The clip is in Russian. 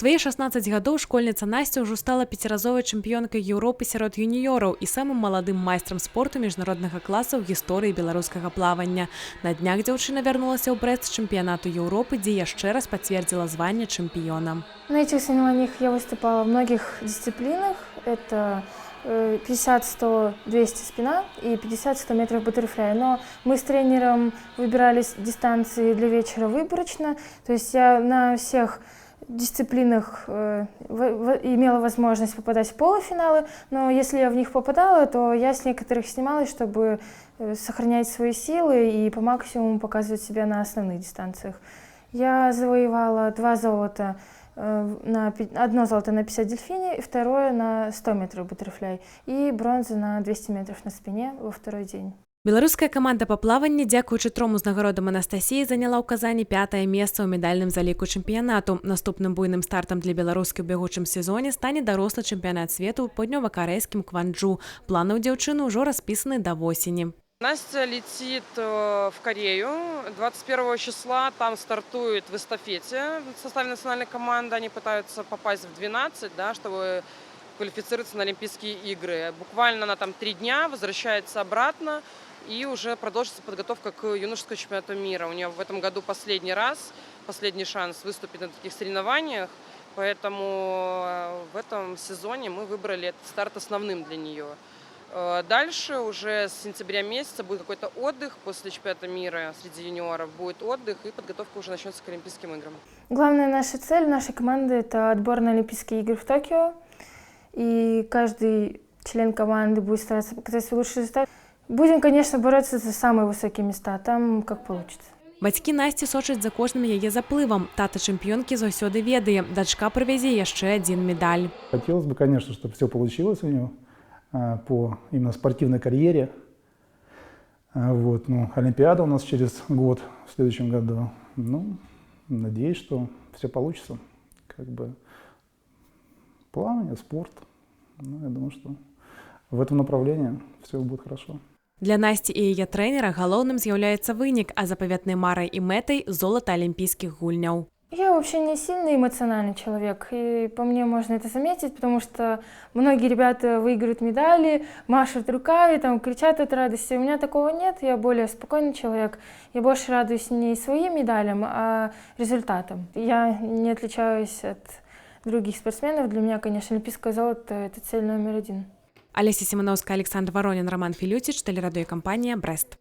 Свае 16 гадоў школьніца Насця ўжо стала пяціразовай чэмпіёнкай Еўропы сярод юніёраў і самым маладым майстрам спорту міжнароднага класа ў гісторыі беларускага плавання. На днях дзяўчына вярнулася ў Брэст з чэмпіянату Еўропы, дзе яшчэ раз пацвердзіла званне чэмпіёна. На этих соревнованиях я выступала в многих дисциплинах. Это 50, 100, 200 спина и 50-100 метров баттерфляй. Но мы с тренером выбирали дистанции для вечера выборочно. То есть я на всех дисциплинах имела возможность попадать в полуфиналы, но если я в них попадала, то я с некоторых снималась, чтобы сохранять свои силы и по максимуму показывать себя на основных дистанциях. Я завоевала 2 золота, одно золото на 50 дельфине, и второе на 100 метров баттерфляй, и бронза на 200 метров на спине во второй день. Беларуская каманда па плаванні, дзякуючы 3 узнагародам Анастасіі, заняла ў Казані 5-е месца ў медальным заліку чэмпіянату. Наступным буйным стартам для беларускі ў бягучым сезоне стане дарослы чэмпіянат свету ў паўднёва-карэйскім Кванджу. Планы ў дзяўчыны ўжо распісаны да восені. Настя летит в Корею 21 числа, там стартует в эстафете в составе национальной команды. Они пытаются попасть в 12, да, чтобы квалифицироваться на Олимпийские игры. Буквально она там 3 дня, возвращается обратно и уже продолжится подготовка к юношескому чемпионату мира. У нее в этом году последний шанс выступить на таких соревнованиях, поэтому в этом сезоне мы выбрали этот старт основным для нее. Дальше уже с сентября месяца будет какой-то отдых после чемпионата мира среди юниоров. Будет отдых и подготовка уже начнется к Олимпийским играм. Главная наша цель нашей команды – это отбор на Олимпийские игры в Токио. И каждый член команды будет стараться показать свой лучший результат. Будем, конечно, бороться за самые высокие места, там как получится. Бацькі Насці сочаць за кожным яе заплывам. Тата чэмпіёнкі заўсёды ведае, дачка прывязе яшчэ 1 медаль. Хотелось бы, конечно, чтобы все получилось у нее по именно спортивной карьере. Но Олимпиада у нас через год, в следующем году. Надеюсь, что все получится. Плавание, спорт. Я думаю, что в этом направлении все будет хорошо. Для Насці і яе трэнера галоўным з'яўляецца вынік, а запаветнай марай і мэтай золата алімпійскіх гульняў. Я вообще не сильный эмоциональный человек, и по мне можно это заметить, потому что многие ребята выигрывают медали, машут руками, там, кричат от радости. У меня такого нет, я более спокойный человек, я больше радуюсь не своим медалям, а результатам. Я не отличаюсь от других спортсменов. Для меня, конечно, олимпийское золото – это цель номер 1. Олеся Семеновская, Александр Воронин, Роман Филютич, телерадиокомпания «Брест».